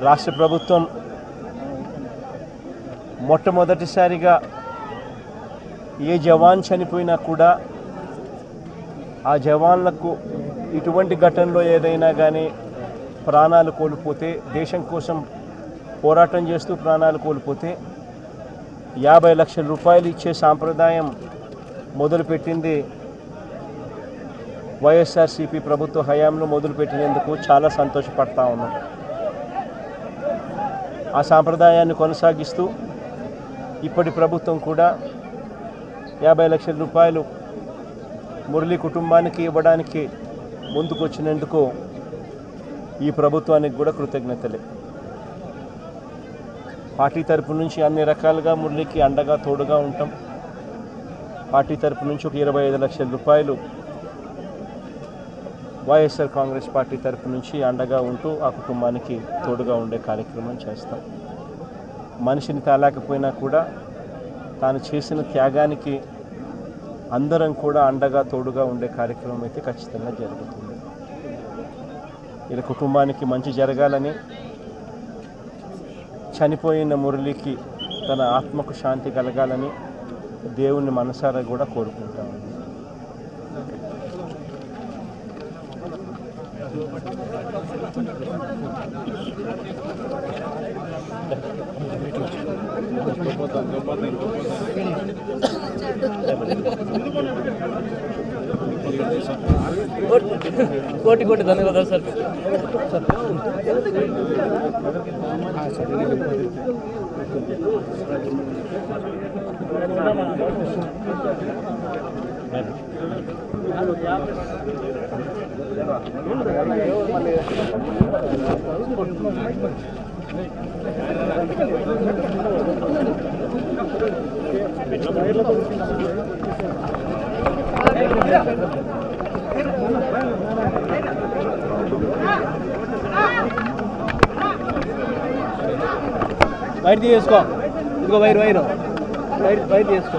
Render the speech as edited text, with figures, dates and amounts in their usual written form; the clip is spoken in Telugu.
రాష్ట్ర ప్రభుత్వం మొట్టమొదటిసారిగా ఏ జవాన్ చనిపోయినా కూడా ఆ జవాన్లకు ఇటువంటి ఘటనలో ఏదైనా కానీ ప్రాణాలు కోల్పోతే, దేశం కోసం పోరాటం చేస్తూ ప్రాణాలు కోల్పోతే 50 లక్షల రూపాయలు ఇచ్చే సాంప్రదాయం మొదలుపెట్టింది వైఎస్ఆర్సీపీ ప్రభుత్వ హయాంలో మొదలుపెట్టినందుకు చాలా సంతోషపడతా ఉన్నాం. ఆ సాంప్రదాయాన్ని కొనసాగిస్తూ ఇప్పటి ప్రభుత్వం కూడా 50 లక్షల రూపాయలు మురళి కుటుంబానికి ఇవ్వడానికి ముందుకొచ్చినందుకు ఈ ప్రభుత్వానికి కూడా కృతజ్ఞతలే. పార్టీ తరపు నుంచి అన్ని రకాలుగా మురళికి అండగా తోడుగా ఉంటాం. పార్టీ తరపు నుంచి ఒక 25 లక్షల రూపాయలు వైఎస్ఆర్ కాంగ్రెస్ పార్టీ తరపు నుంచి అండగా ఉంటూ ఆ కుటుంబానికి తోడుగా ఉండే కార్యక్రమం చేస్తాం. మనిషిని తేలేకపోయినా కూడా తాను చేసిన త్యాగానికి అందరం కూడా అండగా తోడుగా ఉండే కార్యక్రమం అయితే ఖచ్చితంగా జరుగుతుంది. ఇలా కుటుంబానికి మంచి జరగాలని, చనిపోయిన మురళికి తన ఆత్మకు శాంతి కలగాలని దేవుణ్ణి మనసారా కూడా కోరుకుంటాము. కోటి కోటి ధన్యవాదాలు సార్. వైర్ తీసుకో, ఇదిగో వైర్ వైర్ వైర్ వైర్ తీసుకో.